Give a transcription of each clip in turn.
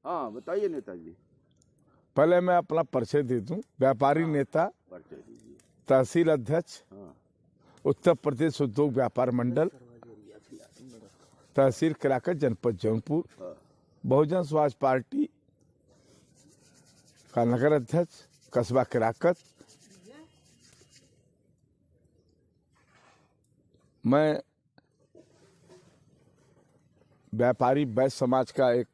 हाँ बताइए नेताजी। पहले मैं अपना परिचय दे दूं। व्यापारी नेता, परिचय दीजिए। तहसील अध्यक्ष, हाँ उत्तर प्रदेश उद्योग व्यापार मंडल, तहसील किराकत, जनपद जौनपुर, हाँ बहुजन समाज पार्टी का नगर अध्यक्ष, कस्बा किराकत। मैं व्यापारी वैश्य समाज का एक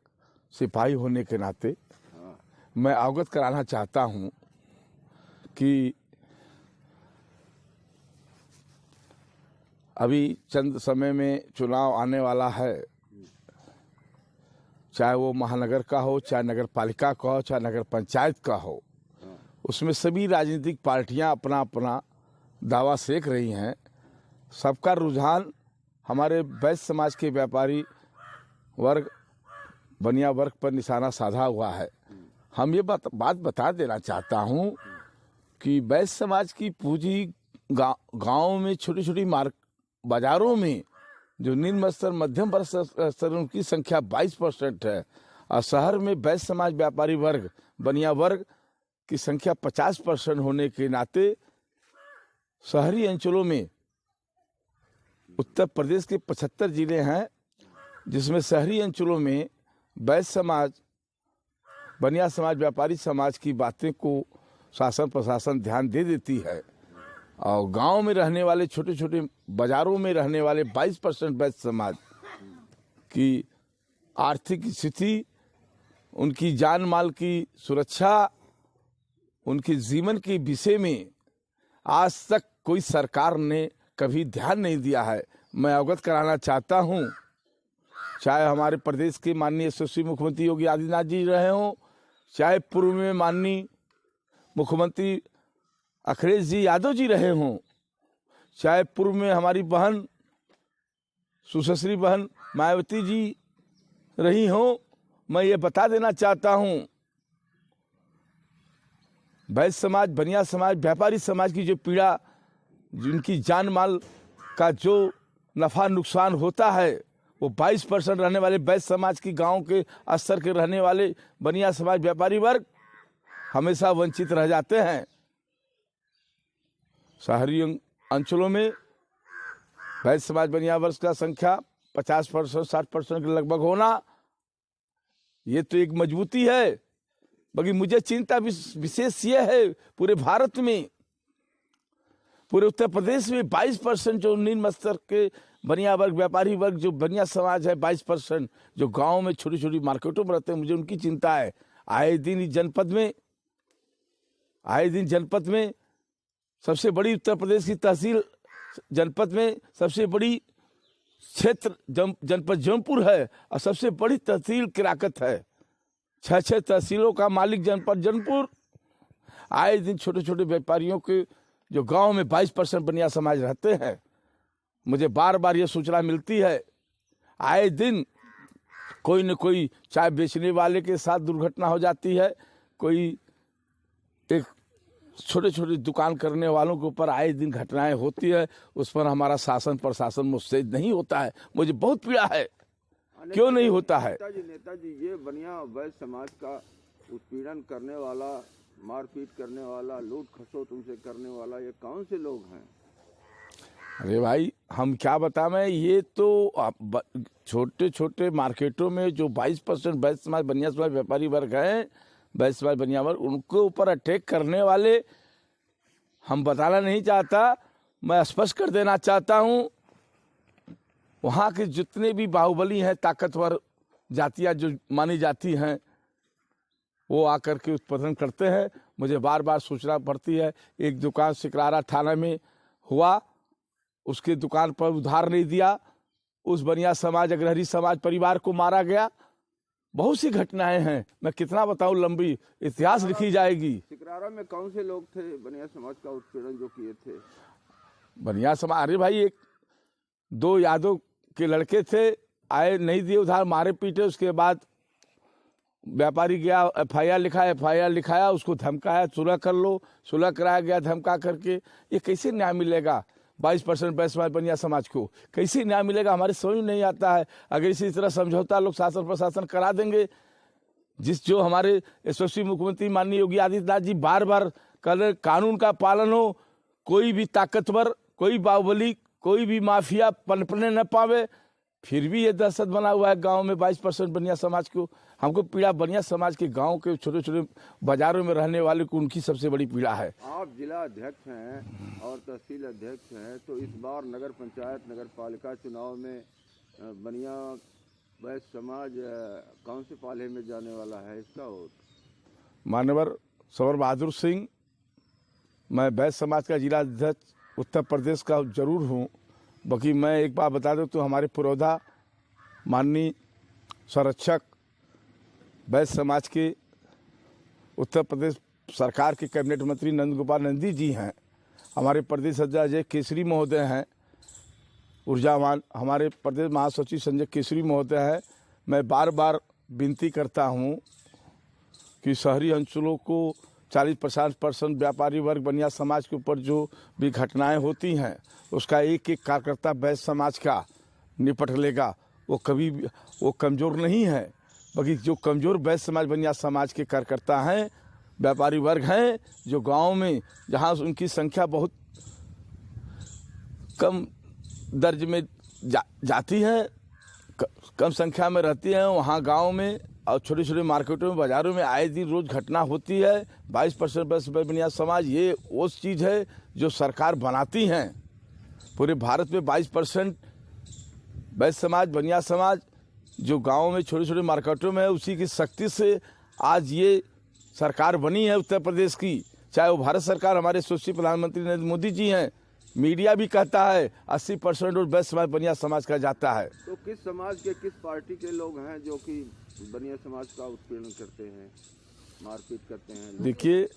सिपाही होने के नाते हाँ मैं अवगत कराना चाहता हूं कि अभी चंद समय में चुनाव आने वाला है, चाहे वो महानगर का हो, चाहे नगर पालिका का हो, चाहे नगर पंचायत का हो। उसमें सभी राजनीतिक पार्टियां अपना अपना दावा सेक रही हैं। सबका रुझान हमारे वैश्य समाज के व्यापारी वर्ग, बनिया वर्ग पर निशाना साधा हुआ है। हम ये बात बता देना चाहता हूं कि वैश्य समाज की पूंजी गाँव में, छोटी छोटी बाजारों में जो निम्न स्तर, मध्यम वर्ग स्तर, उनकी संख्या 22% है, और शहर में वैश्य समाज व्यापारी वर्ग, बनिया वर्ग की संख्या 50% होने के नाते शहरी अंचलों में उत्तर प्रदेश के 75 जिले हैं, जिसमें शहरी अंचलों में वैश्य समाज, बनिया समाज, व्यापारी समाज की बातें को शासन प्रशासन ध्यान दे देती है। और गांव में रहने वाले, छोटे छोटे बाजारों में रहने वाले 22% वैश्य समाज की आर्थिक स्थिति, उनकी जान माल की सुरक्षा, उनके जीवन के विषय में आज तक कोई सरकार ने कभी ध्यान नहीं दिया है। मैं अवगत कराना चाहता हूं, चाहे हमारे प्रदेश के माननीय यशस्वी मुख्यमंत्री योगी आदित्यनाथ जी रहे हों, चाहे पूर्व में माननीय मुख्यमंत्री अखिलेश जी यादव जी रहे हों, चाहे पूर्व में हमारी बहन, सुश्री बहन मायावती जी रही हों, मैं ये बता देना चाहता हूं, वैश्य समाज, बनिया समाज, व्यापारी समाज की जो पीड़ा, जिनकी जान माल का जो नफा नुकसान होता है, वो 22% रहने वाले वैश्य समाज की, गांव के स्तर के रहने वाले बनिया समाज व्यापारी वर्ग हमेशा वंचित रह जाते हैं। शहरी अंचलों में वैश्य समाज, बनिया वर्ग का संख्या 50%, 60% के लगभग होना, ये तो एक मजबूती है। बाकी मुझे चिंता विशेष ये है, पूरे भारत में, पूरे उत्तर प्रदेश में 22% जो निम्न स्तर के बनिया वर्ग, व्यापारी वर्ग, जो बनिया समाज है, 22% जो गांव में, छोटी छोटी मार्केटों में रहते हैं, मुझे उनकी चिंता है। आए दिन जनपद में सबसे बड़ी, उत्तर प्रदेश की तहसील जनपद में सबसे बड़ी क्षेत्र जनपद जौनपुर है, और सबसे बड़ी तहसील किराकत है। 6 तहसीलों का मालिक जनपद जौनपुर। आए दिन छोटे छोटे व्यापारियों के जो गांव में 22% बनिया समाज रहते हैं, मुझे बार बार ये सूचना मिलती है। आए दिन कोई न कोई चाय बेचने वाले के साथ दुर्घटना हो जाती है, कोई एक छोटे छोटे दुकान करने वालों के ऊपर आए दिन घटनाएं होती है। उस पर हमारा शासन प्रशासन मुस्तैद नहीं होता है। मुझे बहुत पीड़ा है, क्यों नहीं होता है। नेताजी ये बनिया वैश्य समाज का उत्पीड़न करने वाला, मारपीट करने वाला, लूट खसोट उनसे करने वाला, ये कौन से लोग हैं? अरे भाई, हम क्या बताएं, ये तो छोटे छोटे मार्केटों में जो 22% वैश्य समाज, बनिया समाज व्यापारी वर्ग हैं, वैश्य समाज, बनिया वर्ग, उनके ऊपर अटैक करने वाले हम बताना नहीं चाहता। मैं स्पष्ट कर देना चाहता हूं, वहाँ के जितने भी बाहुबली हैं, ताकतवर जातियां जो मानी जाती हैं, वो आकर के उत्पादन करते हैं। मुझे बार बार सूचना पड़ती है। एक दुकान सिकरारा थाना में हुआ, उसके दुकान पर उधार नहीं दिया, उस बनिया समाज, अग्रहरी समाज परिवार को मारा गया। बहुत सी घटनाएं हैं, मैं कितना बताऊं, लंबी इतिहास लिखी जाएगी। सिकरारा में कौन से लोग थे बनिया समाज का उत्पीड़न जो किए थे? बनिया समाज, अरे भाई, 2 यादव के लड़के थे, आए नहीं दिए उधार, मारे पीटे। उसके बाद व्यापारी गया, एफआईआर लिखाया, उसको धमकाया, सुलह कर लो, सुलह कराया गया धमका करके। ये कैसे न्याय मिलेगा 22% वैश्य समाज, बनिया समाज को? कैसे न्याय मिलेगा? हमारे समझ में नहीं आता है। अगर इसी तरह समझौता लोग शासन प्रशासन करा देंगे जो हमारे यशस्वी मुख्यमंत्री माननीय योगी आदित्यनाथ जी बार बार कल कानून का पालन हो, कोई भी ताकतवर, कोई बाहुबली, कोई भी माफिया पनपने न पावे, फिर भी ये दहशत बना हुआ है गांव में 22% बनिया समाज को। हमको पीड़ा बनिया समाज के गांव के छोटे छोटे बाजारों में रहने वाले को उनकी सबसे बड़ी पीड़ा है। आप जिला अध्यक्ष हैं और तहसील अध्यक्ष हैं, तो इस बार नगर पंचायत नगर पालिका चुनाव में बनिया वैश्य समाज कौन से पाले में जाने वाला है, इसका वोट? मानवर सवर बहादुर सिंह, मैं वैश्य समाज का जिला अध्यक्ष उत्तर प्रदेश का जरूर हूँ। बाकी मैं एक बात बता दूं तो हमारे पुरोधा माननीय संरक्षक वैश्य समाज के उत्तर प्रदेश सरकार के कैबिनेट मंत्री नंद गोपाल नंदी जी हैं, हमारे प्रदेश अध्यक्ष अजय केसरी महोदय हैं, ऊर्जावान हमारे प्रदेश महासचिव संजय केसरी महोदय हैं। मैं बार बार विनती करता हूं कि शहरी अंचलों को 40-50% व्यापारी वर्ग बनिया समाज के ऊपर जो भी घटनाएं होती हैं उसका एक एक कार्यकर्ता वैश्य समाज का निपट लेगा। वो कभी वो कमज़ोर नहीं है, बल्कि जो कमज़ोर वैश्य समाज बनिया समाज के कार्यकर्ता हैं, व्यापारी वर्ग हैं, जो गांव में जहां उनकी संख्या बहुत कम दर्ज में जाती है, कम संख्या में रहती है, वहाँ गांव में और छोटे छोटे मार्केटों में बाज़ारों में आए दिन रोज़ घटना होती है। 22% वैश्य बनिया समाज ये वो चीज़ है जो सरकार बनाती हैं। पूरे भारत में 22% वैश्य समाज बनिया समाज जो गाँव में छोटे छोटे मार्केटों में है, उसी की शक्ति से आज ये सरकार बनी है उत्तर प्रदेश की। चाहे वो भारत सरकार हमारे यशस्वी प्रधानमंत्री नरेंद्र मोदी जी हैं, मीडिया भी कहता है 80% और वैश्य समाज बनिया समाज का जाता है। तो किस समाज के किस पार्टी के लोग हैं जो कि बनिया समाज का उत्पीड़न करते हैं, मारपीट करते हैं? देखिए,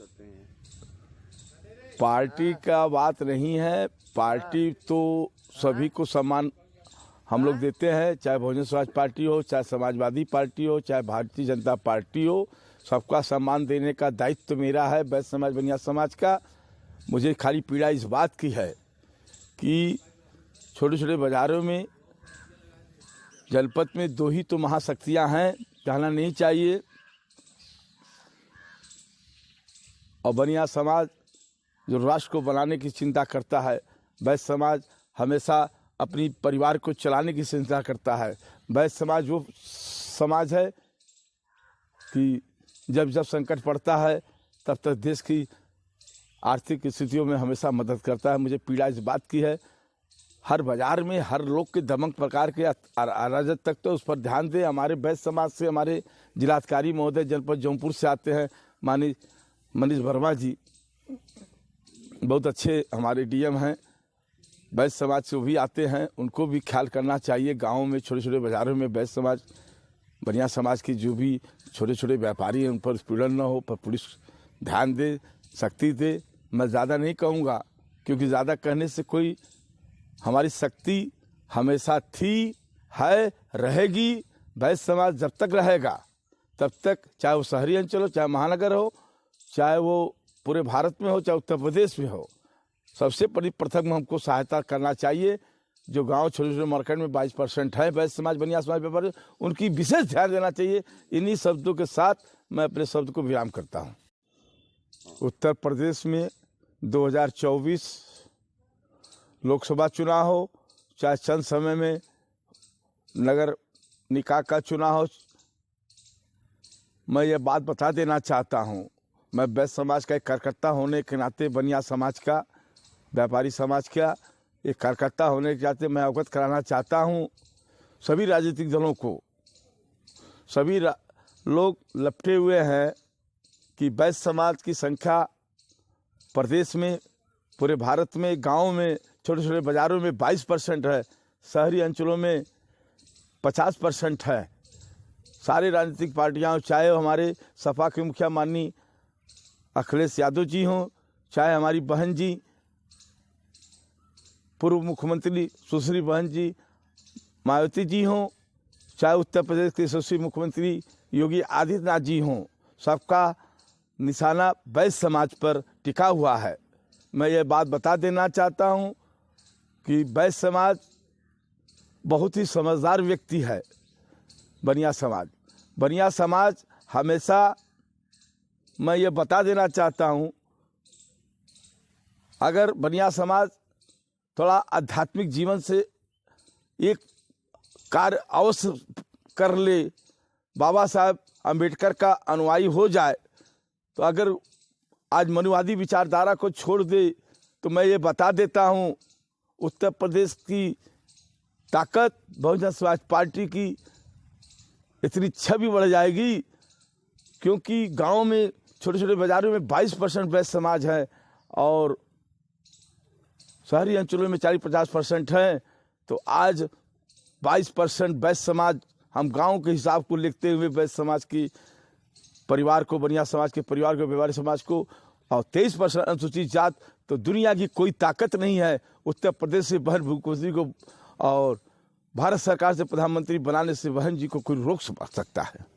पार्टी का बात नहीं है, पार्टी तो सभी को सम्मान हम लोग देते हैं, चाहे बहुजन समाज पार्टी हो, चाहे समाजवादी पार्टी हो, चाहे भारतीय जनता पार्टी हो, सबका सम्मान देने का दायित्व तो मेरा है वैश्य समाज बनिया समाज का। मुझे खाली पीड़ा इस बात की है कि छोटे छोटे बाज़ारों में जनपद में 2 ही तो महाशक्तियाँ हैं, कहना नहीं चाहिए। और बनिया समाज जो राष्ट्र को बनाने की चिंता करता है, वैश्य समाज हमेशा अपनी परिवार को चलाने की चिंता करता है। वैश्य समाज वो समाज है कि जब जब संकट पड़ता है तब तक देश की आर्थिक स्थितियों में हमेशा मदद करता है। मुझे पीड़ा इस बात की है, हर बाजार में हर लोग के दमक प्रकार के अराजक तक तो उस पर ध्यान दें। हमारे वैश्य समाज से हमारे जिलाधिकारी महोदय जनपद जौनपुर से आते हैं, माननीय मनीष वर्मा जी, बहुत अच्छे हमारे डीएम हैं, वैश्य समाज से वो भी आते हैं, उनको भी ख्याल करना चाहिए। गाँव में छोटे छोटे बाज़ारों में वैश्य समाज बनिया समाज के जो भी छोटे छोटे व्यापारी हैं उन पर उत्पीड़न न हो, पर पुलिस ध्यान दे, शक्ति दे। मैं ज़्यादा नहीं कहूँगा क्योंकि ज़्यादा कहने से कोई, हमारी शक्ति हमेशा थी, है, रहेगी। वैश्य समाज जब तक रहेगा तब तक, चाहे वो शहरी अंचल हो, चाहे महानगर हो, चाहे वो पूरे भारत में हो, चाहे उत्तर प्रदेश में हो, सबसे प्रथम हमको सहायता करना चाहिए। जो गांव छोटे छोटे मार्केट में 22% है वैश्य समाज बनिया समाज व्यापारी, उनकी विशेष ध्यान देना चाहिए। इन्हीं शब्दों के साथ मैं अपने शब्द को विराम करता हूँ। उत्तर प्रदेश में 2024 लोकसभा चुनाव हो, चाहे चंद समय में नगर निकाय का चुनाव हो, मैं ये बात बता देना चाहता हूँ, मैं वैश्य समाज का एक कार्यकर्ता होने के नाते, बनिया समाज का, व्यापारी समाज का एक कार्यकर्ता होने के नाते मैं अवगत कराना चाहता हूँ सभी राजनीतिक दलों को। सभी लोग लपटे हुए हैं कि वैश्य समाज की संख्या प्रदेश में, पूरे भारत में, गांव में, छोटे छोटे बाज़ारों में 22% है, शहरी अंचलों में 50% है। सारे राजनीतिक पार्टियां, चाहे हमारे सपा के मुखिया माननीय अखिलेश यादव जी हों, चाहे हमारी बहन जी पूर्व मुख्यमंत्री सुश्री बहन जी मायावती जी हों, चाहे उत्तर प्रदेश के यशस्वी मुख्यमंत्री योगी आदित्यनाथ जी हों, सबका निशाना वैश्य समाज पर टिका हुआ है। मैं ये बात बता देना चाहता हूँ कि वैश्य समाज बहुत ही समझदार व्यक्ति है। बनिया समाज हमेशा मैं ये बता देना चाहता हूँ, अगर बनिया समाज थोड़ा आध्यात्मिक जीवन से एक कार्य अवश्य कर ले, बाबा साहब अम्बेडकर का अनुयायी हो जाए, तो अगर आज मनुवादी विचारधारा को छोड़ दे, तो मैं ये बता देता हूँ उत्तर प्रदेश की ताकत, बहुजन समाज पार्टी की इतनी छवि बढ़ जाएगी, क्योंकि गांव में छोटे छोटे बाजारों में 22% वैश्य समाज है और शहरी अंचलों में 40-50% है। तो आज 22% वैश्य समाज, हम गांव के हिसाब को लिखते हुए वैश्य समाज की परिवार को, बनिया समाज के परिवार को, व्यापारी समाज को, और 23% अनुसूचित जात, तो दुनिया की कोई ताकत नहीं है उत्तर प्रदेश से बहन मुख्यमंत्री को और भारत सरकार से प्रधानमंत्री बनाने से बहन जी को कोई रोक सकता है।